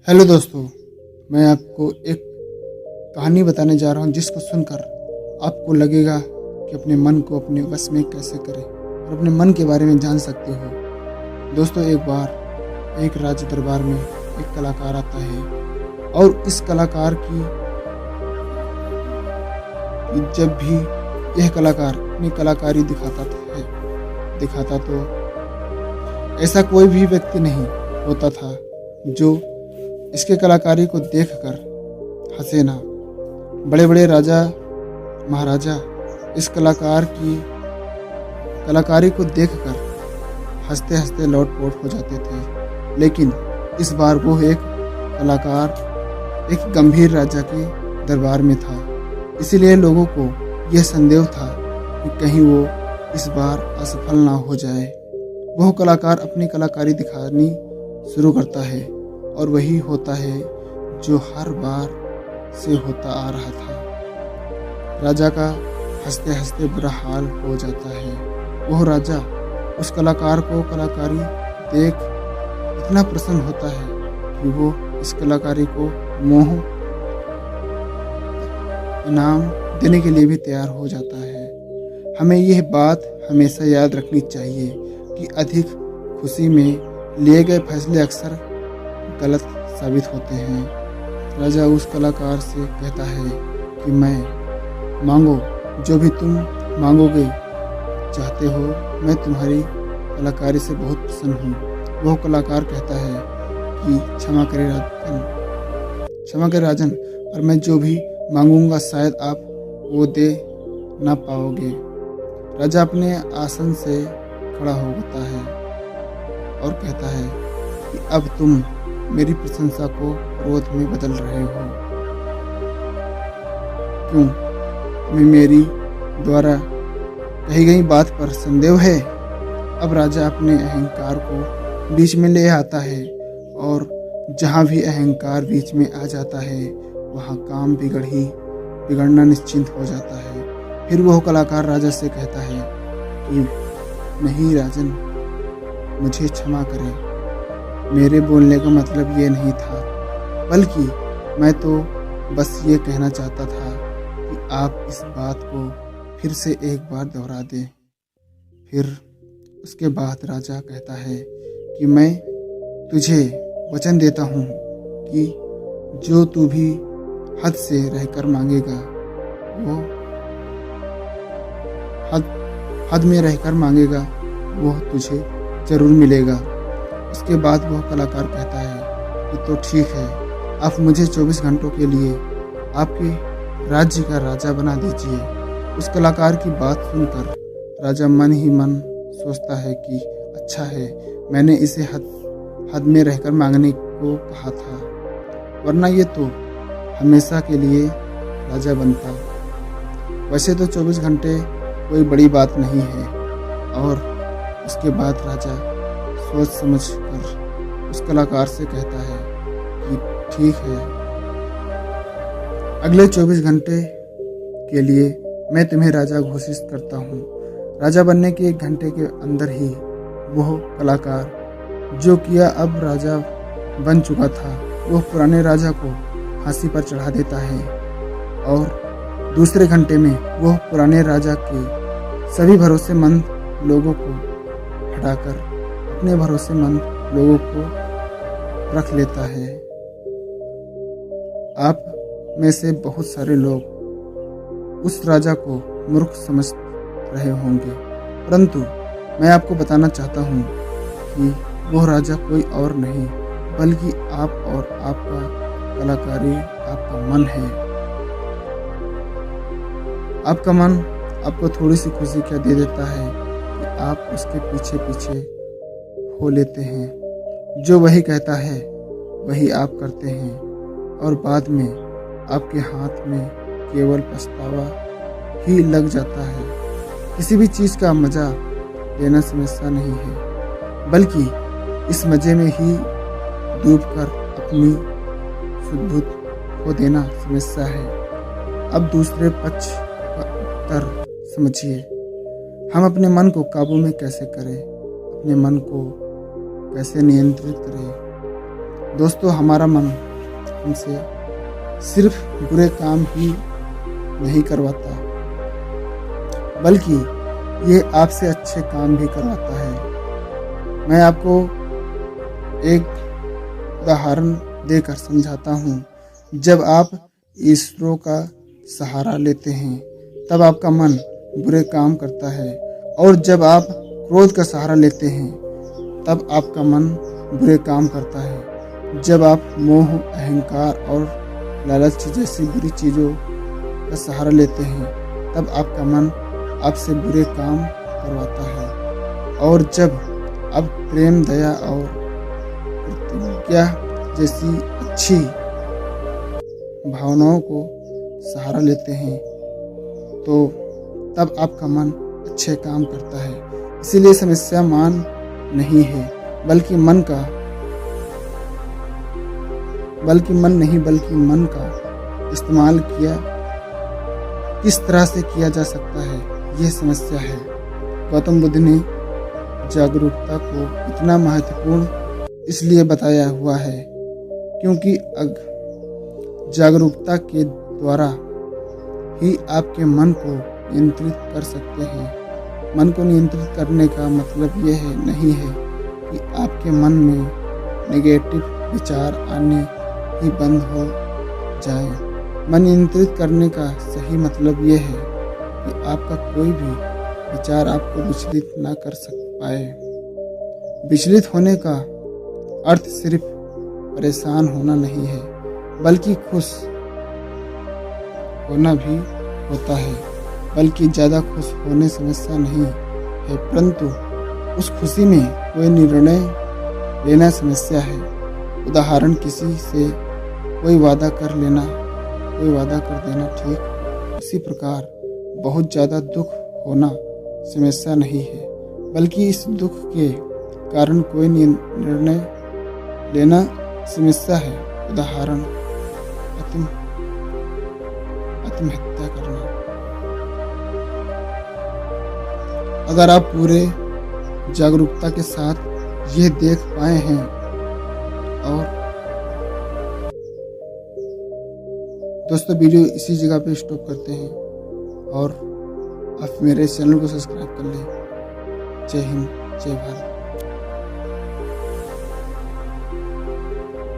Hello दोस्तों, मैं आपको एक कहानी बताने जा रहा हूँ जिसको सुनकर आपको लगेगा कि अपने मन को अपने वश में कैसे करें और अपने मन के बारे में जान सकते हो। दोस्तों, एक बार एक राज दरबार में एक कलाकार आता है और इस कलाकार की जब भी यह कलाकार अपनी कलाकारी दिखाता तो ऐसा कोई भी व्यक्ति नहीं होता था जो इसके कलाकारी को देखकर हंसे ना। बड़े बड़े राजा महाराजा इस कलाकार की कलाकारी को देखकर हंसते हंसते लोटपोट हो जाते थे, लेकिन इस बार वो एक कलाकार एक गंभीर राजा के दरबार में था। इसीलिए लोगों को यह संदेह था कि कहीं वो इस बार असफल ना हो जाए। वह कलाकार अपनी कलाकारी दिखानी शुरू करता है और वही होता है जो हर बार से होता आ रहा था। राजा का हंसते हंसते बुरा हाल हो जाता है। वह राजा उस कलाकार को कलाकारी देख इतना प्रसन्न होता है कि वो इस कलाकारी को मोह इनाम देने के लिए भी तैयार हो जाता है। हमें यह बात हमेशा याद रखनी चाहिए कि अधिक खुशी में लिए गए फैसले अक्सर गलत साबित होते हैं। राजा उस कलाकार से कहता है कि मैं मांगो जो भी तुम मांगोगे चाहते हो, मैं तुम्हारी कलाकारी से बहुत प्रसन्न हूँ। वह कलाकार कहता है कि क्षमा करे राजन, पर मैं जो भी मांगूंगा शायद आप वो दे ना पाओगे। राजा अपने आसन से खड़ा होता है और कहता है कि अब तुम मेरी प्रशंसा को क्रोध में बदल रहे हो। क्यों? तुम्हें मेरी द्वारा कही गई बात पर संदेह है? अब राजा अपने अहंकार को बीच में ले आता है और जहाँ भी अहंकार बीच में आ जाता है वहाँ काम बिगड़ना निश्चिंत हो जाता है। फिर वह कलाकार राजा से कहता है कि नहीं राजन, मुझे क्षमा करें, मेरे बोलने का मतलब ये नहीं था, बल्कि मैं तो बस ये कहना चाहता था कि आप इस बात को फिर से एक बार दोहरा दें। फिर उसके बाद राजा कहता है कि मैं तुझे वचन देता हूँ कि जो तू भी हद से रहकर मांगेगा वो हद में रहकर मांगेगा वो तुझे जरूर मिलेगा। उसके बाद वह कलाकार कहता है कि तो ठीक है, आप मुझे 24 घंटों के लिए आपके राज्य का राजा बना दीजिए। उस कलाकार की बात सुनकर राजा मन ही मन सोचता है कि अच्छा है, मैंने इसे हद में रहकर मांगने को कहा था, वरना ये तो हमेशा के लिए राजा बनता। वैसे तो 24 घंटे कोई बड़ी बात नहीं है। और उसके बाद राजा सोच समझ कर उस कलाकार से कहता है कि ठीक है, अगले 24 घंटे के लिए मैं तुम्हें राजा घोषित करता हूँ। राजा बनने के 1 घंटे के अंदर ही वह कलाकार जो किया अब राजा बन चुका था, वह पुराने राजा को फांसी पर चढ़ा देता है और दूसरे घंटे में वह पुराने राजा के सभी भरोसेमंद लोगों को हटाकर अपने भरोसेमंद लोगों को रख लेता है। आप में से बहुत सारे लोग उस राजा को मूर्ख समझ रहे होंगे, परंतु मैं आपको बताना चाहता हूँ कि वह राजा कोई और नहीं बल्कि आप और आपका कलाकारी, आपका मन है। आपका मन आपको थोड़ी सी खुशी क्या दे देता है कि आप उसके पीछे पीछे हो लेते हैं। जो वही कहता है वही आप करते हैं और बाद में आपके हाथ में केवल पछतावा ही लग जाता है। किसी भी चीज़ का मज़ा लेना समस्या नहीं है, बल्कि इस मज़े में ही डूबकर अपनी शुद्धबुद्ध को देना समस्या है। अब दूसरे पक्ष का उत्तर समझिए। हम अपने मन को काबू में कैसे करें, अपने मन को कैसे नियंत्रित करें। दोस्तों, हमारा मन हमसे सिर्फ बुरे काम ही नहीं करवाता, बल्कि ये आपसे अच्छे काम भी करवाता है। मैं आपको एक उदाहरण देकर समझाता हूँ। जब आप ईश्वरों का सहारा लेते हैं तब आपका मन बुरे काम करता है, और जब आप क्रोध का सहारा लेते हैं तब आपका मन बुरे काम करता है। जब आप मोह, अहंकार और लालच जैसी बुरी चीज़ों का सहारा लेते हैं तब आपका मन आपसे बुरे काम करवाता है, और जब आप प्रेम, दया और प्रतिज्ञा जैसी अच्छी भावनाओं को सहारा लेते हैं तो तब आपका मन अच्छे काम करता है। इसीलिए समस्या मान नहीं है, बल्कि मन का इस्तेमाल किस तरह से किया जा सकता है, यह समस्या है। गौतम बुद्ध ने जागरूकता को इतना महत्वपूर्ण इसलिए बताया हुआ है क्योंकि जागरूकता के द्वारा ही आपके मन को नियंत्रित कर सकते हैं। मन को नियंत्रित करने का मतलब यह नहीं है कि आपके मन में नेगेटिव विचार आने ही बंद हो जाए। मन नियंत्रित करने का सही मतलब यह है कि आपका कोई भी विचार आपको विचलित ना कर पाए। विचलित होने का अर्थ सिर्फ परेशान होना नहीं है, बल्कि खुश होना भी होता है। बल्कि ज़्यादा खुश होने समस्या नहीं है, परंतु उस खुशी में कोई निर्णय लेना समस्या है। उदाहरण, किसी से कोई वादा कर देना ठीक उसी प्रकार बहुत ज़्यादा दुख होना समस्या नहीं है, बल्कि इस दुख के कारण कोई निर्णय लेना समस्या है। उदाहरण, आत्महत्या करना। अगर आप पूरे जागरूकता के साथ यह देख पाए हैं और दोस्तों, वीडियो इसी जगह पे स्टॉप करते हैं और आप मेरे चैनल को सब्सक्राइब कर लें। जय हिंद, जय भारत।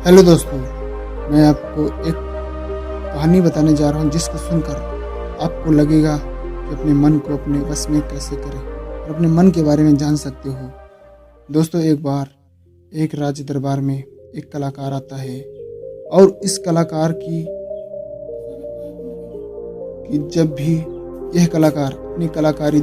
हेलो दोस्तों, मैं आपको एक कहानी बताने जा रहा हूँ जिसको सुनकर आपको लगेगा कि अपने मन को अपने वश में कैसे करें और अपने मन के बारे में जान सकते हो। दोस्तों, एक बार एक राज दरबार में एक कलाकार आता है और इस कलाकार की जब भी यह कलाकार अपनी कलाकारी